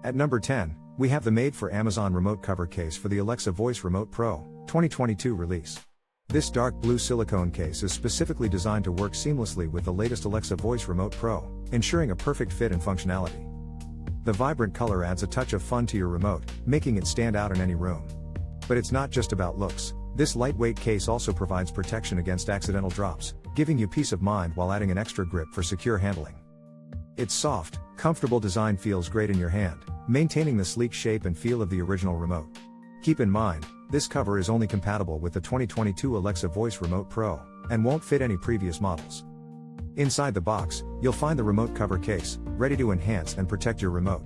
At number 10, we have the made-for-Amazon remote cover case for the Alexa Voice Remote Pro 2022 release. This dark blue silicone case is specifically designed to work seamlessly with the latest Alexa Voice Remote Pro, ensuring a perfect fit and functionality. The vibrant color adds a touch of fun to your remote, making it stand out in any room. But it's not just about looks. This lightweight case also provides protection against accidental drops, giving you peace of mind while adding an extra grip for secure handling. Its soft, comfortable design feels great in your hand, maintaining the sleek shape and feel of the original remote. Keep in mind, this cover is only compatible with the 2022 Alexa Voice Remote Pro, and won't fit any previous models. Inside the box, you'll find the remote cover case, ready to enhance and protect your remote.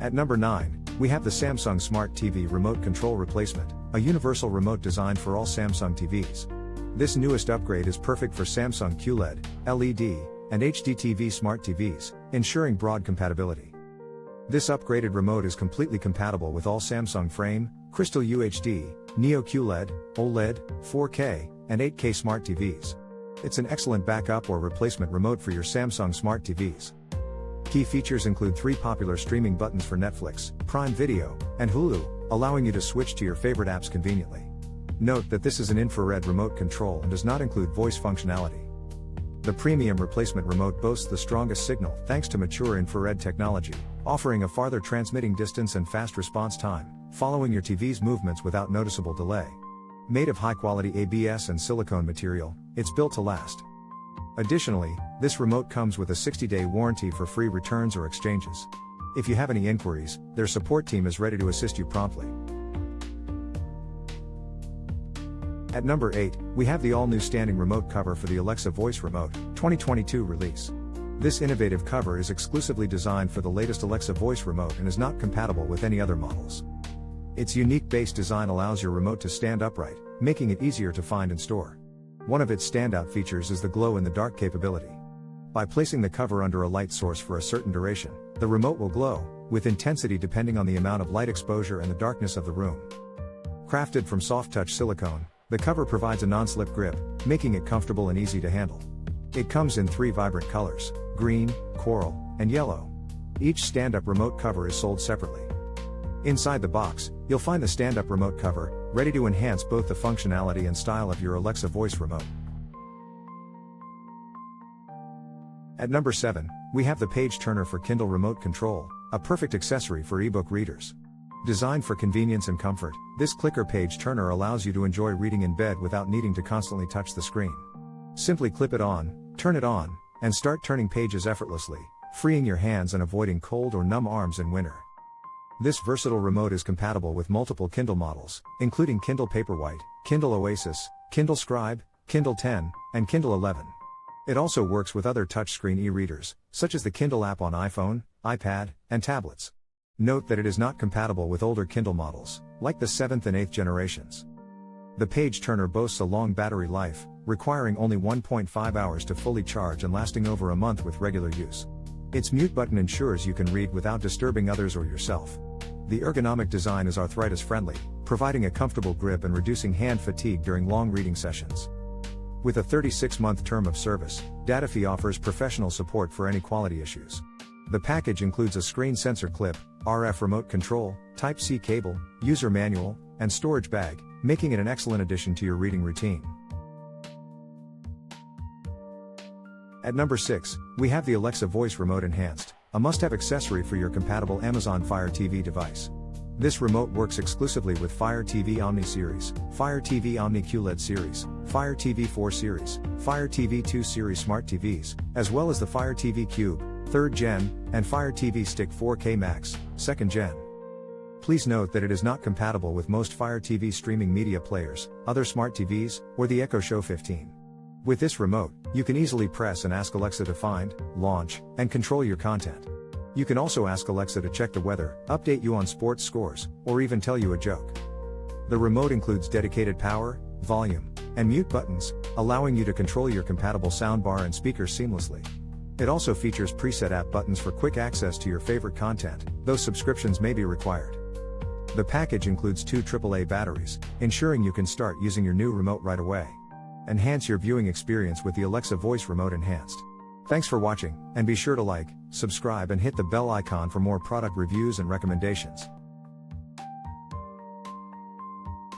At number 9, we have the Samsung Smart TV Remote Control Replacement, a universal remote designed for all Samsung TVs. This newest upgrade is perfect for Samsung QLED, LED, and HDTV smart TVs, ensuring broad compatibility. This upgraded remote is completely compatible with all Samsung Frame, Crystal UHD, Neo QLED, OLED, 4K, and 8K smart TVs. It's an excellent backup or replacement remote for your Samsung smart TVs. Key features include 3 popular streaming buttons for Netflix, Prime Video, and Hulu, allowing you to switch to your favorite apps conveniently. Note that this is an infrared remote control and does not include voice functionality. The premium replacement remote boasts the strongest signal thanks to mature infrared technology, offering a farther transmitting distance and fast response time, following your TV's movements without noticeable delay. Made of high-quality ABS and silicone material, it's built to last. Additionally, this remote comes with a 60-day warranty for free returns or exchanges. If you have any inquiries, their support team is ready to assist you promptly. At number 8, we have the all-new standing remote cover for the Alexa Voice Remote 2022 release. This innovative cover is exclusively designed for the latest Alexa Voice Remote and is not compatible with any other models. Its unique base design allows your remote to stand upright, making it easier to find and store. One of its standout features is the glow-in-the-dark capability. By placing the cover under a light source for a certain duration, the remote will glow, with intensity depending on the amount of light exposure and the darkness of the room. Crafted from soft-touch silicone, the cover provides a non-slip grip, making it comfortable and easy to handle. It comes in 3 vibrant colors: green, coral, and yellow. Each stand-up remote cover is sold separately. Inside the box, you'll find the stand-up remote cover, ready to enhance both the functionality and style of your Alexa Voice Remote. At number 7, we have the page turner for Kindle Remote Control, a perfect accessory for ebook readers. Designed for convenience and comfort, this clicker page turner allows you to enjoy reading in bed without needing to constantly touch the screen. Simply clip it on, turn it on, and start turning pages effortlessly, freeing your hands and avoiding cold or numb arms in winter. This versatile remote is compatible with multiple Kindle models, including Kindle Paperwhite, Kindle Oasis, Kindle Scribe, Kindle 10, and Kindle 11. It also works with other touchscreen e-readers, such as the Kindle app on iPhone, iPad, and tablets. Note that it is not compatible with older Kindle models, like the 7th and 8th generations. The page turner boasts a long battery life, requiring only 1.5 hours to fully charge and lasting over a month with regular use. Its mute button ensures you can read without disturbing others or yourself. The ergonomic design is arthritis-friendly, providing a comfortable grip and reducing hand fatigue during long reading sessions. With a 36-month term of service, Datafee offers professional support for any quality issues. The package includes a screen sensor clip, RF remote control, Type-C cable, user manual, and storage bag, making it an excellent addition to your reading routine. At number 6, we have the Alexa Voice Remote Enhanced, a must-have accessory for your compatible Amazon Fire TV device. This remote works exclusively with Fire TV Omni Series, Fire TV Omni QLED Series, Fire TV 4 Series, Fire TV 2 Series Smart TVs, as well as the Fire TV Cube, 3rd Gen, and Fire TV Stick 4K Max, 2nd Gen. Please note that it is not compatible with most Fire TV streaming media players, other smart TVs, or the Echo Show 15. With this remote, you can easily press and ask Alexa to find, launch, and control your content. You can also ask Alexa to check the weather, update you on sports scores, or even tell you a joke. The remote includes dedicated power, volume, and mute buttons, allowing you to control your compatible soundbar and speakers seamlessly. It also features preset app buttons for quick access to your favorite content, though subscriptions may be required. The package includes 2 AAA batteries, ensuring you can start using your new remote right away. Enhance your viewing experience with the Alexa Voice Remote Enhanced. Thanks for watching, and be sure to like, subscribe and hit the bell icon for more product reviews and recommendations.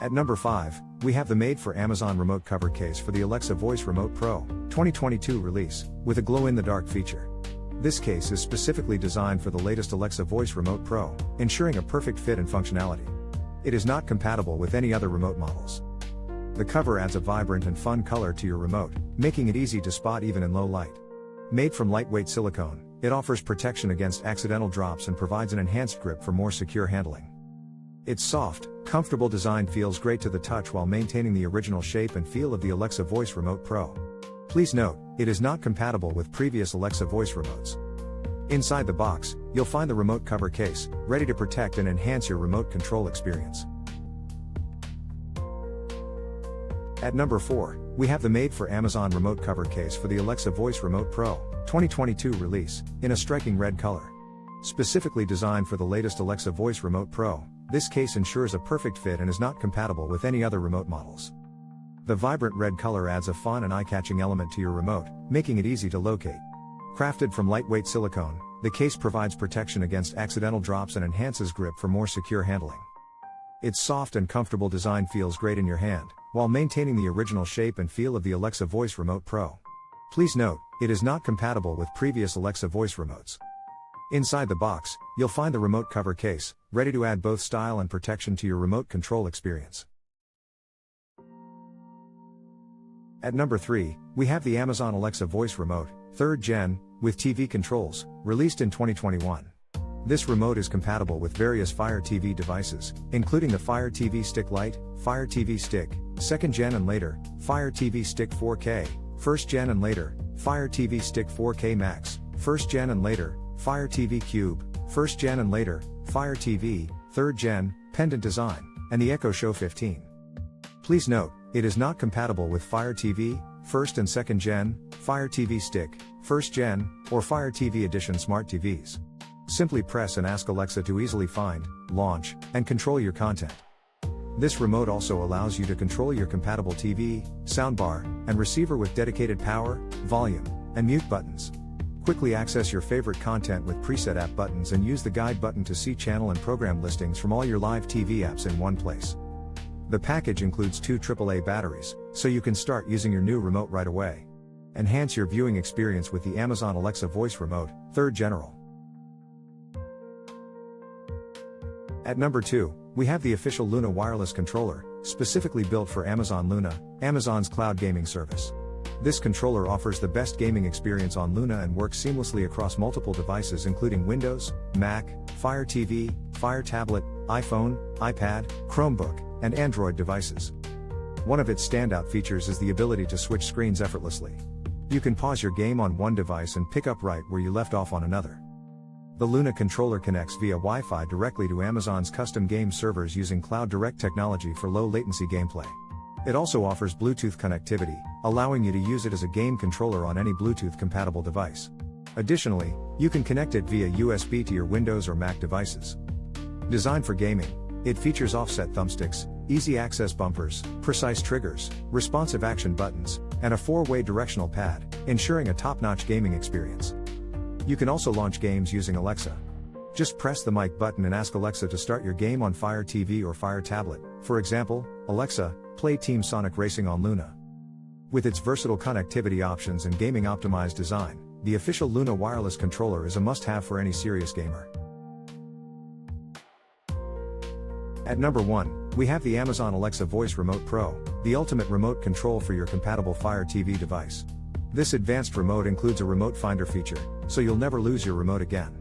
At number 5, we have the made-for-Amazon remote cover case for the Alexa Voice Remote Pro 2022 release, with a glow-in-the-dark feature. This case is specifically designed for the latest Alexa Voice Remote Pro, ensuring a perfect fit and functionality. It is not compatible with any other remote models. The cover adds a vibrant and fun color to your remote, making it easy to spot even in low light. Made from lightweight silicone, it offers protection against accidental drops and provides an enhanced grip for more secure handling. Its soft, comfortable design feels great to the touch while maintaining the original shape and feel of the Alexa Voice Remote Pro. Please note, it is not compatible with previous Alexa Voice remotes. Inside the box, you'll find the remote cover case, ready to protect and enhance your remote control experience. At number 4, we have the made-for-Amazon remote cover case for the Alexa Voice Remote Pro 2022 release, in a striking red color. Specifically designed for the latest Alexa Voice Remote Pro, this case ensures a perfect fit and is not compatible with any other remote models. The vibrant red color adds a fun and eye-catching element to your remote, making it easy to locate. Crafted from lightweight silicone, the case provides protection against accidental drops and enhances grip for more secure handling. Its soft and comfortable design feels great in your hand, while maintaining the original shape and feel of the Alexa Voice Remote Pro. Please note, it is not compatible with previous Alexa Voice remotes. Inside the box, you'll find the remote cover case, ready to add both style and protection to your remote control experience. At number 3, we have the Amazon Alexa Voice Remote, 3rd Gen, with TV controls, released in 2021. This remote is compatible with various Fire TV devices, including the Fire TV Stick Lite, Fire TV Stick, 2nd Gen and later, Fire TV Stick 4K, 1st Gen and later, Fire TV Stick 4K Max, 1st Gen and later, Fire TV Cube, 1st Gen and later, Fire TV, 3rd Gen, Pendant Design, and the Echo Show 15. Please note, it is not compatible with Fire TV, 1st and 2nd Gen, Fire TV Stick, 1st Gen, or Fire TV Edition Smart TVs. Simply press and ask Alexa to easily find, launch, and control your content. This remote also allows you to control your compatible TV, soundbar, and receiver with dedicated power, volume, and mute buttons. Quickly access your favorite content with preset app buttons and use the guide button to see channel and program listings from all your live TV apps in one place. The package includes 2 AAA batteries, so you can start using your new remote right away. Enhance your viewing experience with the Amazon Alexa Voice Remote, 3rd General. At number 2, we have the official Luna wireless controller, specifically built for Amazon Luna, Amazon's cloud gaming service. This controller offers the best gaming experience on Luna and works seamlessly across multiple devices including Windows, Mac, Fire TV, Fire Tablet, iPhone, iPad, Chromebook, and Android devices. One of its standout features is the ability to switch screens effortlessly. You can pause your game on one device and pick up right where you left off on another. The Luna controller connects via Wi-Fi directly to Amazon's custom game servers using Cloud Direct technology for low latency gameplay. It also offers Bluetooth connectivity, allowing you to use it as a game controller on any Bluetooth-compatible device. Additionally, you can connect it via USB to your Windows or Mac devices. Designed for gaming, it features offset thumbsticks, easy access bumpers, precise triggers, responsive action buttons, and a 4-way directional pad, ensuring a top-notch gaming experience. You can also launch games using Alexa. Just press the mic button and ask Alexa to start your game on Fire TV or Fire Tablet. For example, Alexa, play Team Sonic Racing on Luna. With its versatile connectivity options and gaming-optimized design, the official Luna wireless controller is a must-have for any serious gamer. At number 1, we have the Amazon Alexa Voice Remote Pro, the ultimate remote control for your compatible Fire TV device. This advanced remote includes a remote finder feature, so you'll never lose your remote again.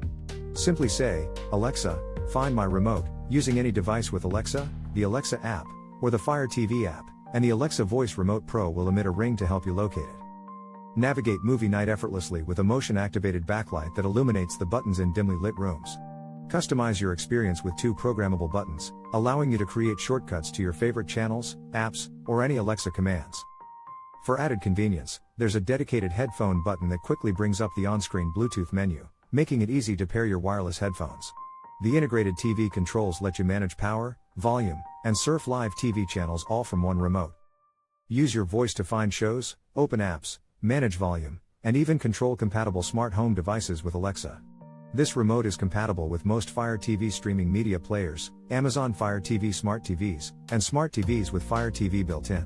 Simply say, "Alexa, find my remote," using any device with Alexa, the Alexa app, or the Fire TV app, and the Alexa Voice Remote Pro will emit a ring to help you locate it. Navigate movie night effortlessly with a motion-activated backlight that illuminates the buttons in dimly lit rooms. Customize your experience with 2 programmable buttons, allowing you to create shortcuts to your favorite channels, apps, or any Alexa commands. For added convenience, there's a dedicated headphone button that quickly brings up the on-screen Bluetooth menu, making it easy to pair your wireless headphones. The integrated TV controls let you manage power, volume, and surf live TV channels all from one remote. Use your voice to find shows, open apps, manage volume, and even control compatible smart home devices with Alexa. This remote is compatible with most Fire TV streaming media players, Amazon Fire TV smart TVs, and smart TVs with Fire TV built in.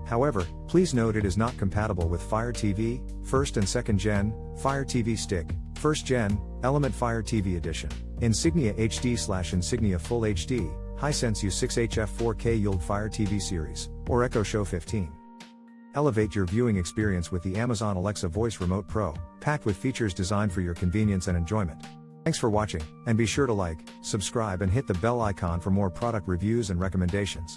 However, please note it is not compatible with Fire TV, 1st and 2nd Gen, Fire TV Stick, 1st Gen, Element Fire TV Edition, Insignia HD/Insignia Full HD, Hisense U6HF 4K Yield Fire TV Series, or Echo Show 15. Elevate your viewing experience with the Amazon Alexa Voice Remote Pro, packed with features designed for your convenience and enjoyment. Thanks for watching, and be sure to like, subscribe and hit the bell icon for more product reviews and recommendations.